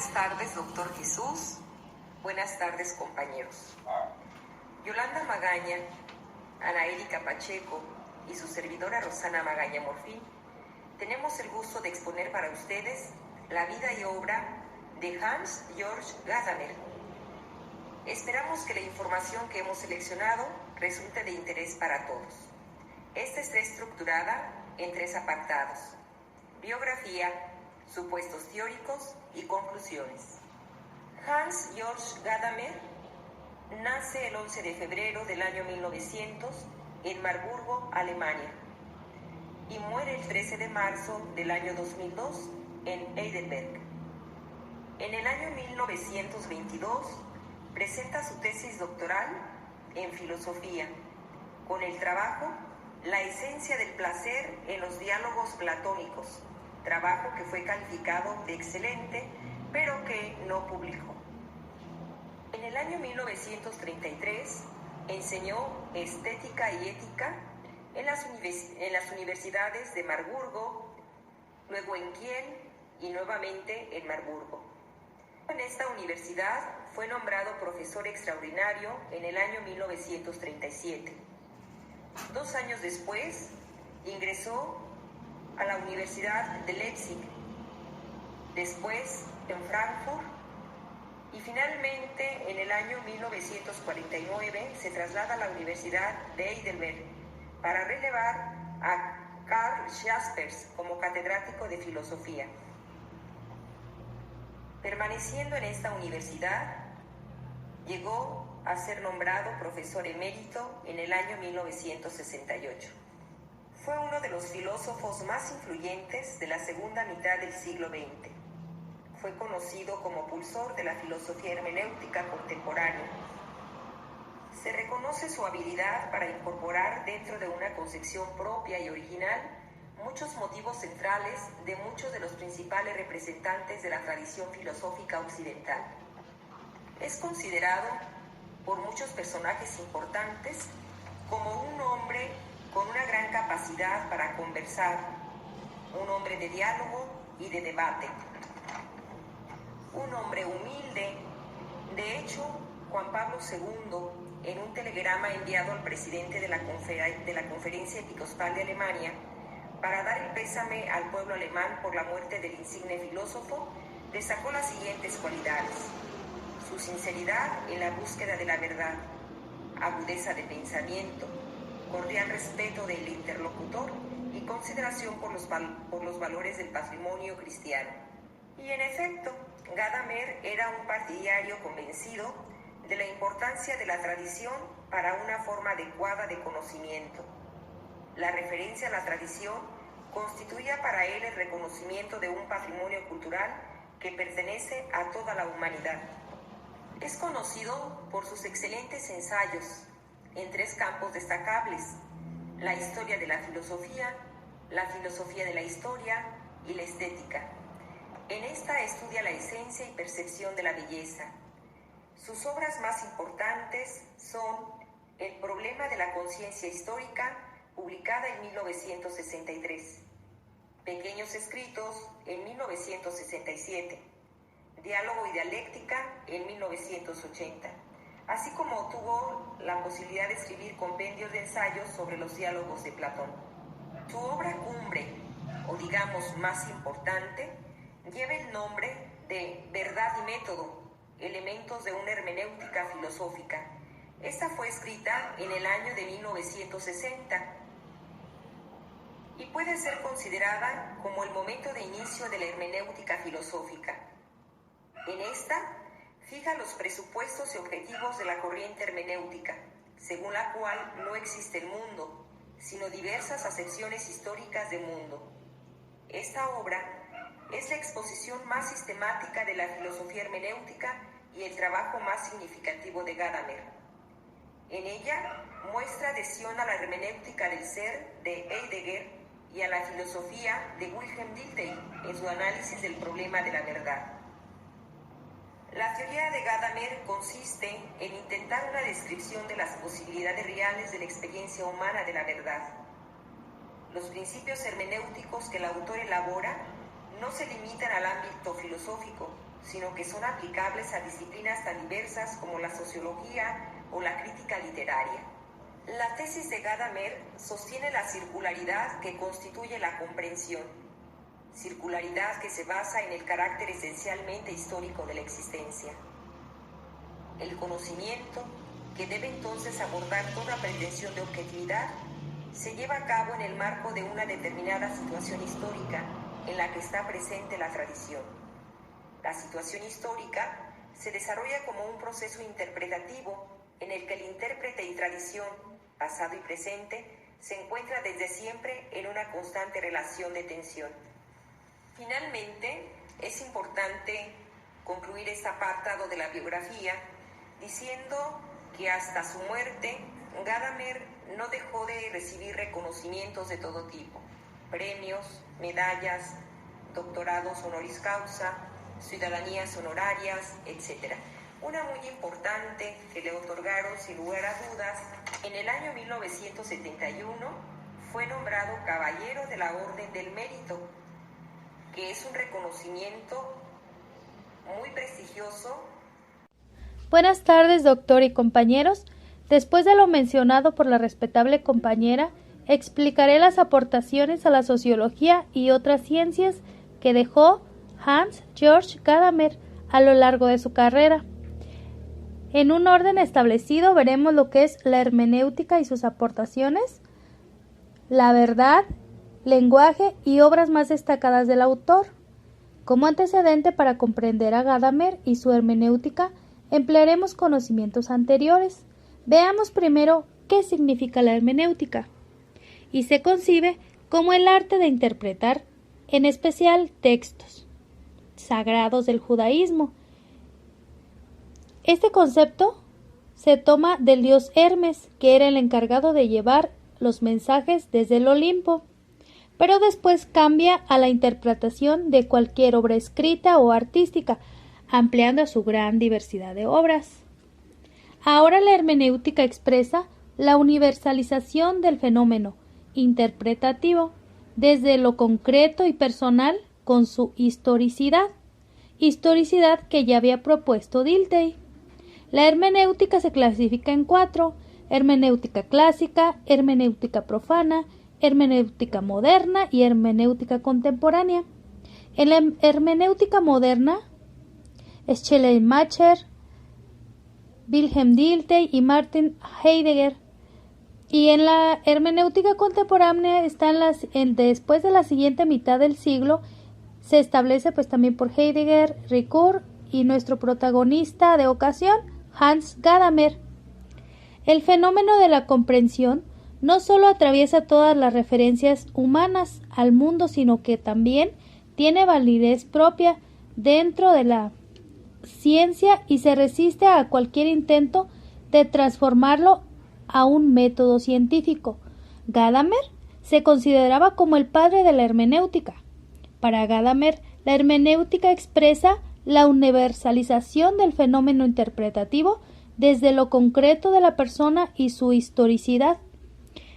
Buenas tardes, doctor Jesús. Buenas tardes, compañeros. Yolanda Magaña, Ana Erika Pacheco y su servidora Rosana Magaña Morfín tenemos el gusto de exponer para ustedes la vida y obra de Hans Georg Gadamer. Esperamos que la información que hemos seleccionado resulte de interés para todos. Esta está estructurada en 3 apartados: biografía, supuestos teóricos y conclusiones. Hans Georg Gadamer nace el 11 de febrero del año 1900 en Marburgo, Alemania, y muere el 13 de marzo del año 2002 en Heidelberg. En el año 1922 presenta su tesis doctoral en filosofía, con el trabajo La esencia del placer en los diálogos platónicos, trabajo que fue calificado de excelente, pero que no publicó. En el año 1933 enseñó estética y ética en las universidades de Marburgo, luego en Kiel y nuevamente en Marburgo. En esta universidad fue nombrado profesor extraordinario en el año 1937. 2 años después ingresó a la Universidad de Leipzig, después en Frankfurt, y finalmente en el año 1949 se traslada a la Universidad de Heidelberg para relevar a Karl Jaspers como catedrático de filosofía. Permaneciendo en esta universidad, llegó a ser nombrado profesor emérito en el año 1968. Fue uno de los filósofos más influyentes de la segunda mitad del siglo XX. Fue conocido como impulsor de la filosofía hermenéutica contemporánea. Se reconoce su habilidad para incorporar dentro de una concepción propia y original muchos motivos centrales de muchos de los principales representantes de la tradición filosófica occidental. Es considerado por muchos personajes importantes como un hombre con una gran capacidad para conversar, un hombre de diálogo y de debate, un hombre humilde. De hecho, Juan Pablo II, en un telegrama enviado al presidente de la Conferencia Episcopal de Alemania para dar el pésame al pueblo alemán por la muerte del insigne filósofo, destacó las siguientes cualidades: su sinceridad en la búsqueda de la verdad, agudeza de pensamiento, cordial respeto del interlocutor y consideración por los valores del patrimonio cristiano. Y en efecto, Gadamer era un partidario convencido de la importancia de la tradición para una forma adecuada de conocimiento. La referencia a la tradición constituía para él el reconocimiento de un patrimonio cultural que pertenece a toda la humanidad. Es conocido por sus excelentes ensayos en 3 campos destacables: la historia de la filosofía de la historia y la estética. En esta estudia la esencia y percepción de la belleza. Sus obras más importantes son El problema de la conciencia histórica, publicada en 1963, Pequeños escritos en 1967, Diálogo y dialéctica en 1980, así como tuvo la posibilidad de escribir compendios de ensayos sobre los diálogos de Platón. Su obra cumbre, o digamos más importante, lleva el nombre de Verdad y método, elementos de una hermenéutica filosófica. Esta fue escrita en el año de 1960 y puede ser considerada como el momento de inicio de la hermenéutica filosófica. En esta fija los presupuestos y objetivos de la corriente hermenéutica, según la cual no existe el mundo, sino diversas acepciones históricas del mundo. Esta obra es la exposición más sistemática de la filosofía hermenéutica y el trabajo más significativo de Gadamer. En ella muestra adhesión a la hermenéutica del ser de Heidegger y a la filosofía de Wilhelm Dilthey en su análisis del problema de la verdad. La teoría de Gadamer consiste en intentar una descripción de las posibilidades reales de la experiencia humana de la verdad. Los principios hermenéuticos que el autor elabora no se limitan al ámbito filosófico, sino que son aplicables a disciplinas tan diversas como la sociología o la crítica literaria. La tesis de Gadamer sostiene la circularidad que constituye la comprensión, circularidad que se basa en el carácter esencialmente histórico de la existencia. El conocimiento, que debe entonces abordar toda pretensión de objetividad, se lleva a cabo en el marco de una determinada situación histórica en la que está presente la tradición. La situación histórica se desarrolla como un proceso interpretativo en el que el intérprete y tradición, pasado y presente, se encuentra desde siempre en una constante relación de tensión. Finalmente, es importante concluir este apartado de la biografía diciendo que hasta su muerte, Gadamer no dejó de recibir reconocimientos de todo tipo, premios, medallas, doctorados honoris causa, ciudadanías honorarias, etc. Una muy importante que le otorgaron sin lugar a dudas, en el año 1971 fue nombrado Caballero de la Orden del Mérito, que es un reconocimiento muy prestigioso. Buenas tardes, doctor y compañeros. Después de lo mencionado por la respetable compañera, explicaré las aportaciones a la sociología y otras ciencias que dejó Hans Georg Gadamer a lo largo de su carrera. En un orden establecido veremos lo que es la hermenéutica y sus aportaciones, la verdad, lenguaje y obras más destacadas del autor. Como antecedente para comprender a Gadamer y su hermenéutica, emplearemos conocimientos anteriores. Veamos primero qué significa la hermenéutica. Y se concibe como el arte de interpretar, en especial textos sagrados del judaísmo. Este concepto se toma del dios Hermes, que era el encargado de llevar los mensajes desde el Olimpo, pero después cambia a la interpretación de cualquier obra escrita o artística, ampliando su gran diversidad de obras. Ahora la hermenéutica expresa la universalización del fenómeno interpretativo desde lo concreto y personal con su historicidad que ya había propuesto Dilthey. La hermenéutica se clasifica en 4: hermenéutica clásica, hermenéutica profana, hermenéutica moderna y hermenéutica contemporánea. En la hermenéutica moderna, Schleiermacher, Wilhelm Dilthey y Martin Heidegger. Y en la hermenéutica contemporánea están después de la siguiente mitad del siglo, se establece pues también por Heidegger, Ricoeur y nuestro protagonista de ocasión, Hans Gadamer. El fenómeno de la comprensión no solo atraviesa todas las referencias humanas al mundo, sino que también tiene validez propia dentro de la ciencia y se resiste a cualquier intento de transformarlo a un método científico. Gadamer se consideraba como el padre de la hermenéutica. Para Gadamer, la hermenéutica expresa la universalización del fenómeno interpretativo desde lo concreto de la persona y su historicidad.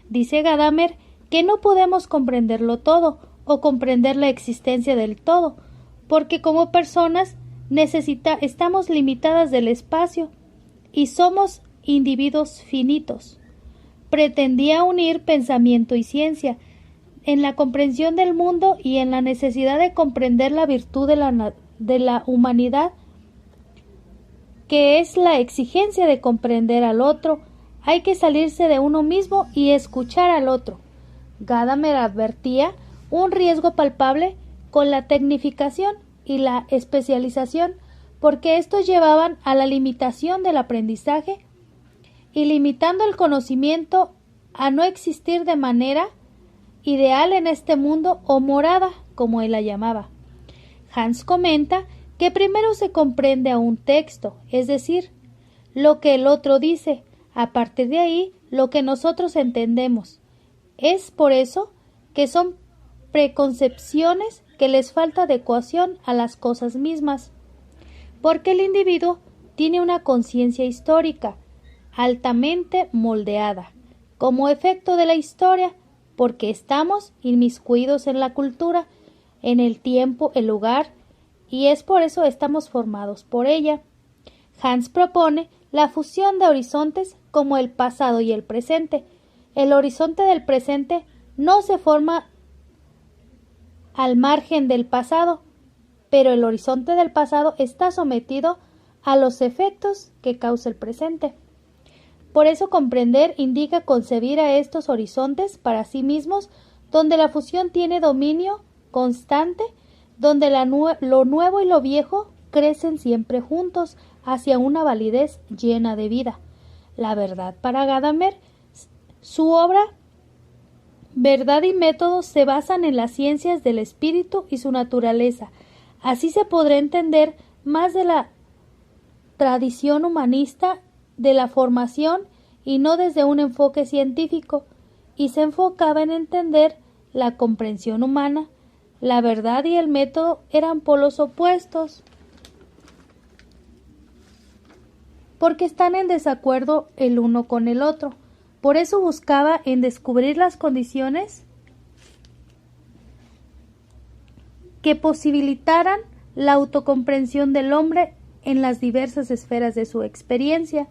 Dice Gadamer que no podemos comprenderlo todo o comprender la existencia del todo, porque como personas estamos limitadas del espacio y somos individuos finitos. Pretendía unir pensamiento y ciencia en la comprensión del mundo y en la necesidad de comprender la virtud de la humanidad, que es la exigencia de comprender al otro. Hay que salirse de uno mismo y escuchar al otro. Gadamer advertía un riesgo palpable con la tecnificación y la especialización, porque estos llevaban a la limitación del aprendizaje y limitando el conocimiento a no existir de manera ideal en este mundo o morada, como él la llamaba. Hans comenta que primero se comprende a un texto, es decir, lo que el otro dice, a partir de ahí lo que nosotros entendemos. Es por eso que son preconcepciones que les falta adecuación a las cosas mismas, porque el individuo tiene una conciencia histórica altamente moldeada, como efecto de la historia, porque estamos inmiscuidos en la cultura, en el tiempo, el lugar y es por eso estamos formados por ella. Hans propone la fusión de horizontes como el pasado y el presente. El horizonte del presente no se forma al margen del pasado, pero el horizonte del pasado está sometido a los efectos que causa el presente. Por eso comprender indica concebir a estos horizontes para sí mismos, donde la fusión tiene dominio constante, donde lo nuevo y lo viejo crecen siempre juntos hacia una validez llena de vida. La verdad para Gadamer, su obra Verdad y Método se basan en las ciencias del espíritu y su naturaleza. Así se podrá entender más de la tradición humanista de la formación y no desde un enfoque científico, y se enfocaba en entender la comprensión humana. La verdad y el método eran polos opuestos, porque están en desacuerdo el uno con el otro. Por eso buscaba en descubrir las condiciones que posibilitaran la autocomprensión del hombre en las diversas esferas de su experiencia.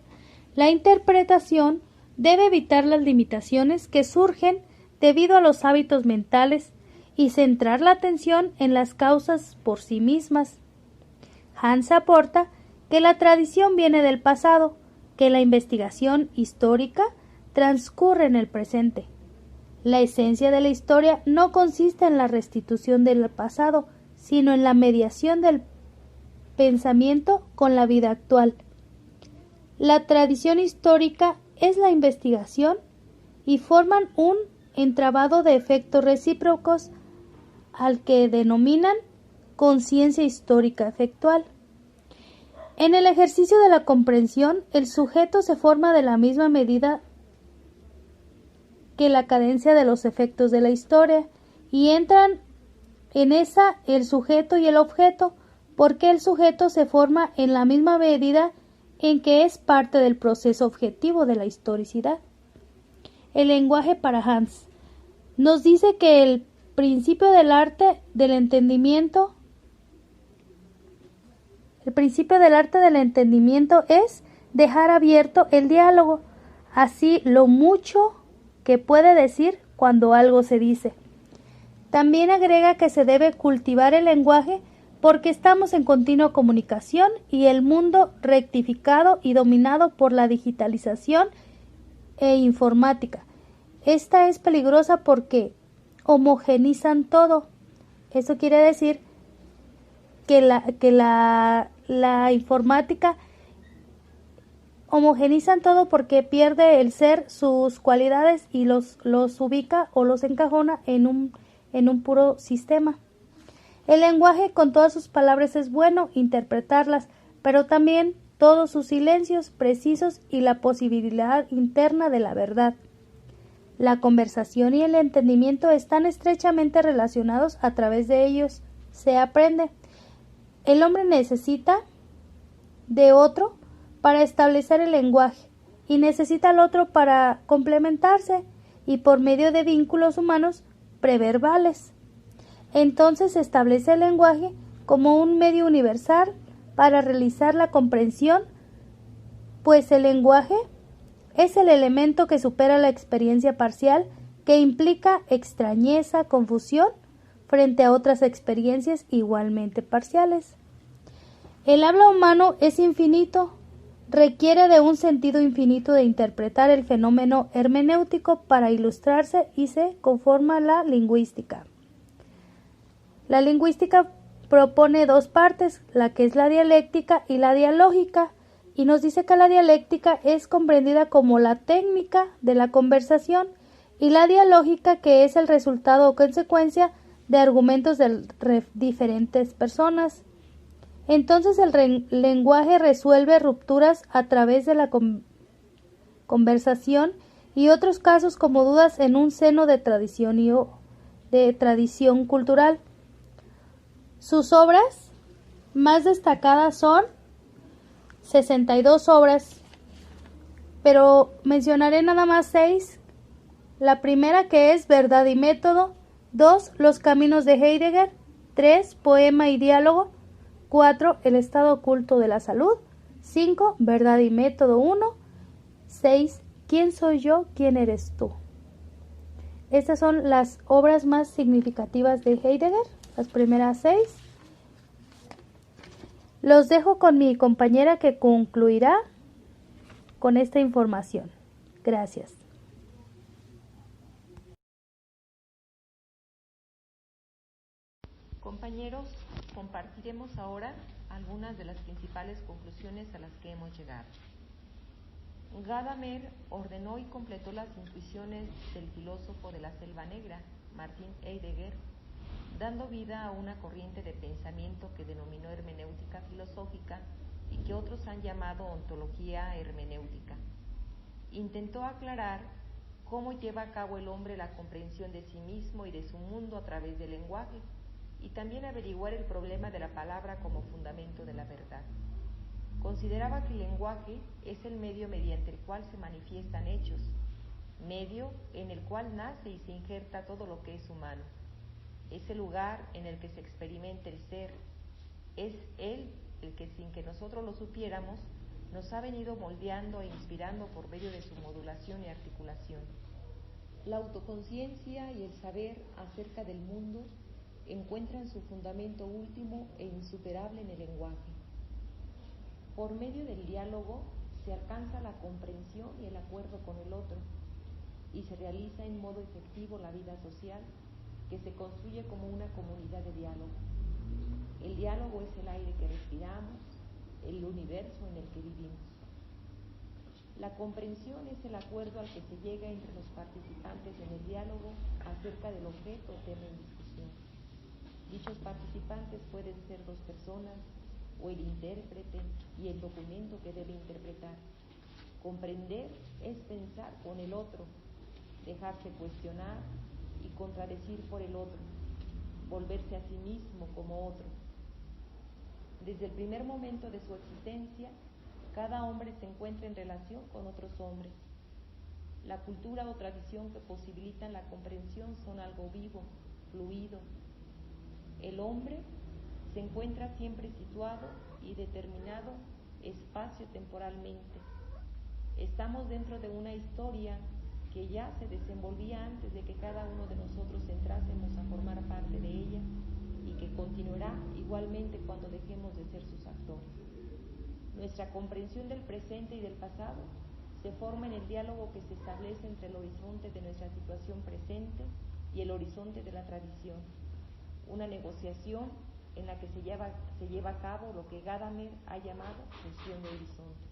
La interpretación debe evitar las limitaciones que surgen debido a los hábitos mentales y centrar la atención en las causas por sí mismas. Hans aporta que la tradición viene del pasado, que la investigación histórica transcurre en el presente. La esencia de la historia no consiste en la restitución del pasado, sino en la mediación del pensamiento con la vida actual. La tradición histórica es la investigación y forman un entramado de efectos recíprocos al que denominan conciencia histórica efectual. En el ejercicio de la comprensión, el sujeto se forma de la misma medida que la cadencia de los efectos de la historia, y entran en esa el sujeto y el objeto, porque el sujeto se forma en la misma medida en que es parte del proceso objetivo de la historicidad. El lenguaje para Hans nos dice que el principio del arte del entendimiento es dejar abierto el diálogo, así lo mucho que puede decir cuando algo se dice. También agrega que se debe cultivar el lenguaje porque estamos en continua comunicación y el mundo rectificado y dominado por la digitalización e informática. Esta es peligrosa porque homogenizan todo. Eso quiere decir que la informática homogenizan todo porque pierde el ser sus cualidades y los ubica o los encajona en un puro sistema. El lenguaje con todas sus palabras es bueno interpretarlas, pero también todos sus silencios precisos y la posibilidad interna de la verdad. La conversación y el entendimiento están estrechamente relacionados. A través de ellos se aprende. El hombre necesita de otro para establecer el lenguaje y necesita al otro para complementarse y por medio de vínculos humanos preverbales. Entonces se establece el lenguaje como un medio universal para realizar la comprensión, pues el lenguaje es el elemento que supera la experiencia parcial, que implica extrañeza, confusión frente a otras experiencias igualmente parciales. El habla humano es infinito, requiere de un sentido infinito de interpretar el fenómeno hermenéutico para ilustrarse y se conforma la lingüística. La lingüística propone dos partes, la que es la dialéctica y la dialógica, y nos dice que la dialéctica es comprendida como la técnica de la conversación y la dialógica que es el resultado o consecuencia de argumentos de diferentes personas. Entonces el lenguaje resuelve rupturas a través de la conversación y otros casos como dudas en un seno de tradición de tradición cultural. Sus obras más destacadas son 62 obras, pero mencionaré nada más 6. La primera, que es Verdad y Método; 2, Los caminos de Heidegger; 3, Poema y diálogo; 4. El estado oculto de la salud. 5. Verdad y método 1. 6. ¿Quién soy yo? ¿Quién eres tú? Estas son las obras más significativas de Heidegger, las primeras 6. Los dejo con mi compañera que concluirá con esta información. Gracias. Compañeros, compartiremos ahora algunas de las principales conclusiones a las que hemos llegado. Gadamer ordenó y completó las intuiciones del filósofo de la Selva Negra, Martin Heidegger, dando vida a una corriente de pensamiento que denominó hermenéutica filosófica y que otros han llamado ontología hermenéutica. Intentó aclarar cómo lleva a cabo el hombre la comprensión de sí mismo y de su mundo a través del lenguaje, y también averiguar el problema de la palabra como fundamento de la verdad. Consideraba que el lenguaje es el medio mediante el cual se manifiestan hechos, medio en el cual nace y se injerta todo lo que es humano. Es el lugar en el que se experimenta el ser. Es él el que, sin que nosotros lo supiéramos, nos ha venido moldeando e inspirando por medio de su modulación y articulación. La autoconciencia y el saber acerca del mundo encuentran su fundamento último e insuperable en el lenguaje. Por medio del diálogo se alcanza la comprensión y el acuerdo con el otro, y se realiza en modo efectivo la vida social, que se construye como una comunidad de diálogo. El diálogo es el aire que respiramos, el universo en el que vivimos. La comprensión es el acuerdo al que se llega entre los participantes en el diálogo acerca del objeto o tema en discusión. Dichos participantes pueden ser dos personas, o el intérprete y el documento que debe interpretar. Comprender es pensar con el otro, dejarse cuestionar y contradecir por el otro, volverse a sí mismo como otro. Desde el primer momento de su existencia, cada hombre se encuentra en relación con otros hombres. La cultura o tradición que posibilitan la comprensión son algo vivo, fluido. El hombre se encuentra siempre situado y determinado espacio-temporalmente. Estamos dentro de una historia que ya se desenvolvía antes de que cada uno de nosotros entrásemos a formar parte de ella y que continuará igualmente cuando dejemos de ser sus actores. Nuestra comprensión del presente y del pasado se forma en el diálogo que se establece entre el horizonte de nuestra situación presente y el horizonte de la tradición. Una negociación en la que se lleva a cabo lo que Gadamer ha llamado fusión de horizontes.